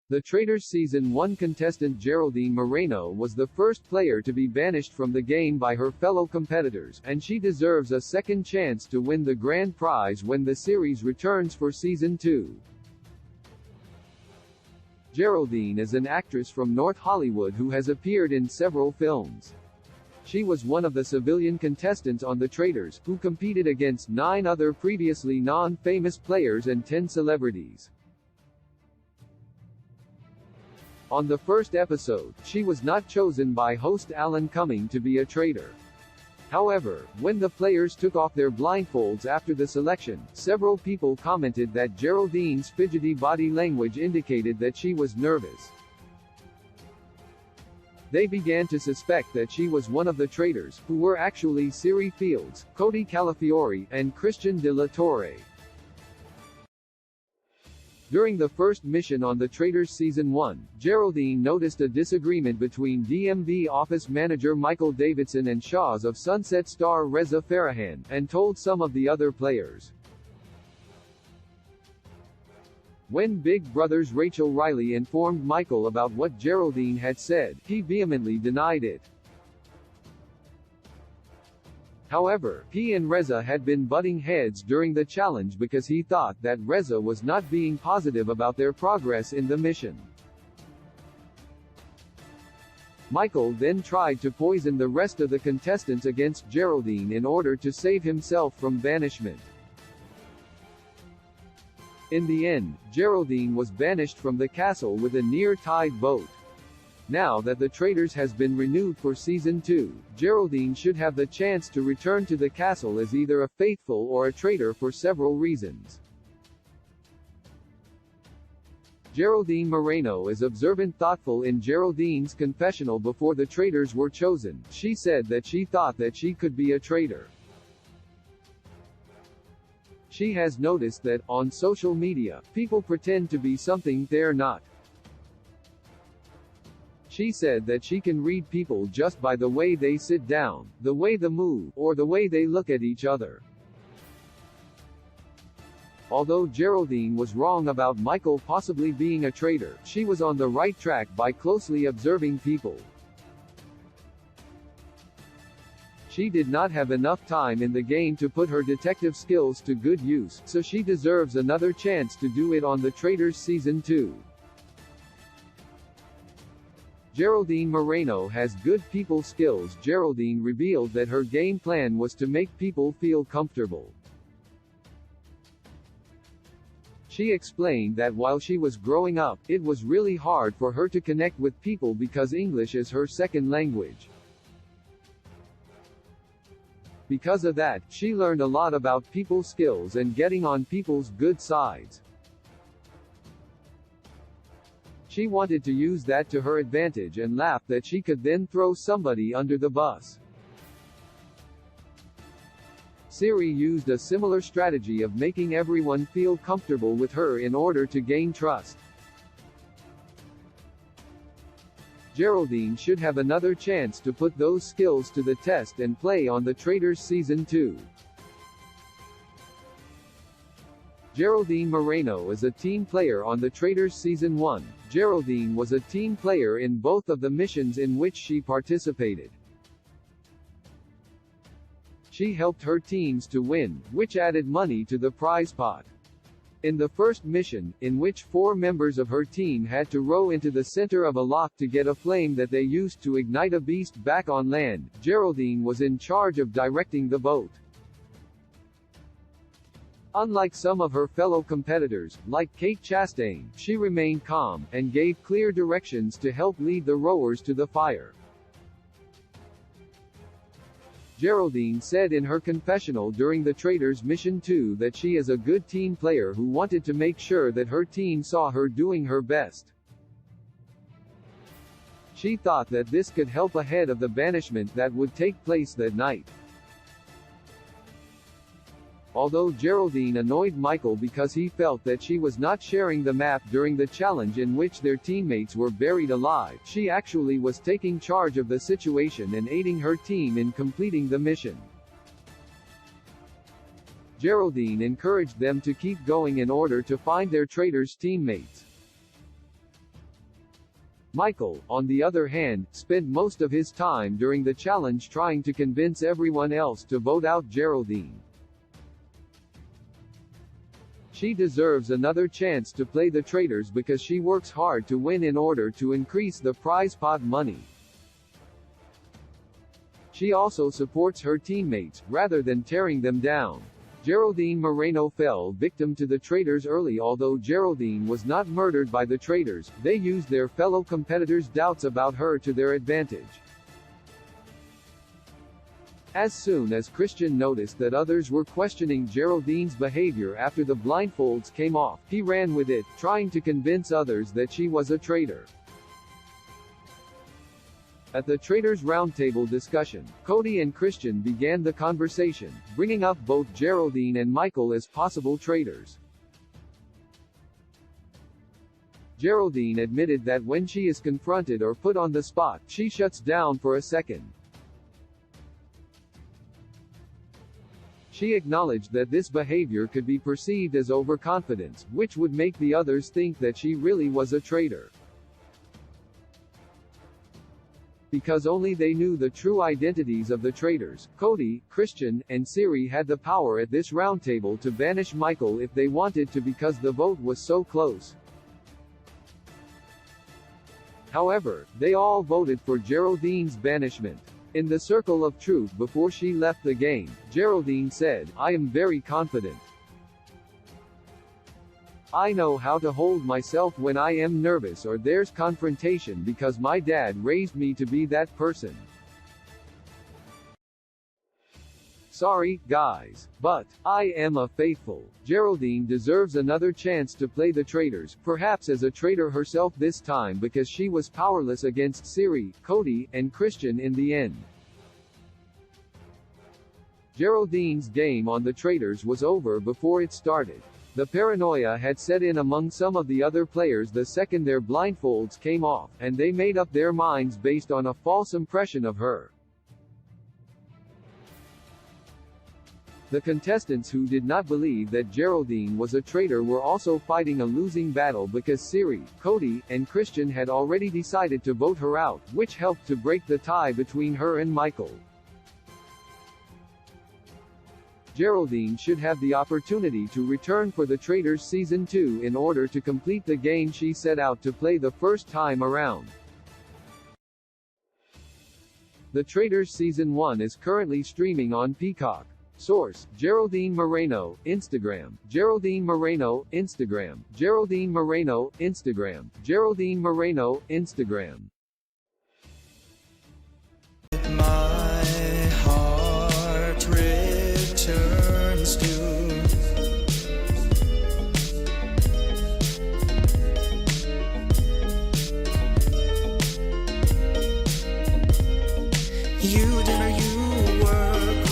The Traitors Season 1 contestant Geraldine Moreno was the first player to be banished from the game by her fellow competitors, and she deserves a second chance to win the grand prize when the series returns for Season 2. Geraldine is an actress from North Hollywood who has appeared in several films. She was one of the civilian contestants on The Traitors, who competed against 9 other previously non-famous players and 10 celebrities. On the first episode, she was not chosen by host Alan Cumming to be a traitor. However, when the players took off their blindfolds after the selection, several people commented that Geraldine's fidgety body language indicated that she was nervous. They began to suspect that she was one of the traitors, who were actually Siri Fields, Cody Calafiore, and Christian de la Torre. During the first mission on The Traitors Season 1, Geraldine noticed a disagreement between DMV office manager Michael Davidson and Shahs of Sunset star Reza Farahan, and told some of the other players. When Big Brother's Rachel Riley informed Michael about what Geraldine had said, he vehemently denied it. However, he and Reza had been butting heads during the challenge because he thought that Reza was not being positive about their progress in the mission. Michael then tried to poison the rest of the contestants against Geraldine in order to save himself from banishment. In the end, Geraldine was banished from the castle with a near-tied vote. Now that The Traitors has been renewed for Season 2, Geraldine should have the chance to return to the castle as either a faithful or a traitor for several reasons. Geraldine Moreno is observant thoughtful. In Geraldine's confessional before the traitors were chosen, she said that she thought that she could be a traitor. She has noticed that, on social media, people pretend to be something they're not. She said that she can read people just by the way they sit down, the way they move, or the way they look at each other. Although Geraldine was wrong about Michael possibly being a traitor, she was on the right track by closely observing people. She did not have enough time in the game to put her detective skills to good use, so she deserves another chance to do it on The Traitors Season 2. Geraldine Moreno has good people skills. Geraldine revealed that her game plan was to make people feel comfortable. She explained that while she was growing up, it was really hard for her to connect with people because English is her second language. Because of that, she learned a lot about people skills and getting on people's good sides. She wanted to use that to her advantage and laughed that she could then throw somebody under the bus. Siri used a similar strategy of making everyone feel comfortable with her in order to gain trust. Geraldine should have another chance to put those skills to the test and play on The Traitors Season 2. Geraldine Moreno is a team player on The Traitors Season 1. Geraldine was a team player in both of the missions in which she participated. She helped her teams to win, which added money to the prize pot. In the first mission, in which 4 members of her team had to row into the center of a lock to get a flame that they used to ignite a beast back on land, Geraldine was in charge of directing the boat. Unlike some of her fellow competitors, like Kate Chastain, she remained calm, and gave clear directions to help lead the rowers to the fire. Geraldine said in her confessional during The Traitors Mission 2 that she is a good team player who wanted to make sure that her team saw her doing her best. She thought that this could help ahead of the banishment that would take place that night. Although Geraldine annoyed Michael because he felt that she was not sharing the map during the challenge in which their teammates were buried alive, she actually was taking charge of the situation and aiding her team in completing the mission. Geraldine encouraged them to keep going in order to find their traitors' teammates. Michael, on the other hand, spent most of his time during the challenge trying to convince everyone else to vote out Geraldine. She deserves another chance to play the Traitors because she works hard to win in order to increase the prize pot money. She also supports her teammates, rather than tearing them down. Geraldine Moreno fell victim to the Traitors early. Although Geraldine was not murdered by the Traitors, they used their fellow competitors' doubts about her to their advantage. As soon as Christian noticed that others were questioning Geraldine's behavior after the blindfolds came off, he ran with it, trying to convince others that she was a traitor. At the Traitors' Roundtable discussion, Cody and Christian began the conversation, bringing up both Geraldine and Michael as possible traitors. Geraldine admitted that when she is confronted or put on the spot, she shuts down for a second. She acknowledged that this behavior could be perceived as overconfidence, which would make the others think that she really was a traitor. Because only they knew the true identities of the traitors, Cody, Christian, and Siri had the power at this roundtable to banish Michael if they wanted to because the vote was so close. However, they all voted for Geraldine's banishment. In the Circle of Truth before she left the game, Geraldine said, "I am very confident. I know how to hold myself when I am nervous or there's confrontation because my dad raised me to be that person. Sorry, guys, but I am a faithful." Geraldine deserves another chance to play the traitors, perhaps as a traitor herself this time because she was powerless against Siri, Cody, and Christian in the end. Geraldine's game on the traitors was over before it started. The paranoia had set in among some of the other players the second their blindfolds came off, and they made up their minds based on a false impression of her. The contestants who did not believe that Geraldine was a traitor were also fighting a losing battle because Siri, Cody, and Christian had already decided to vote her out, which helped to break the tie between her and Michael. Geraldine should have the opportunity to return for the Traitors Season 2 in order to complete the game she set out to play the first time around. The Traitors Season 1 is currently streaming on Peacock. Source: Geraldine Moreno, Instagram. Geraldine Moreno, Instagram. Geraldine Moreno, Instagram. Geraldine Moreno, Instagram. My heart returns to you. Dinner, you were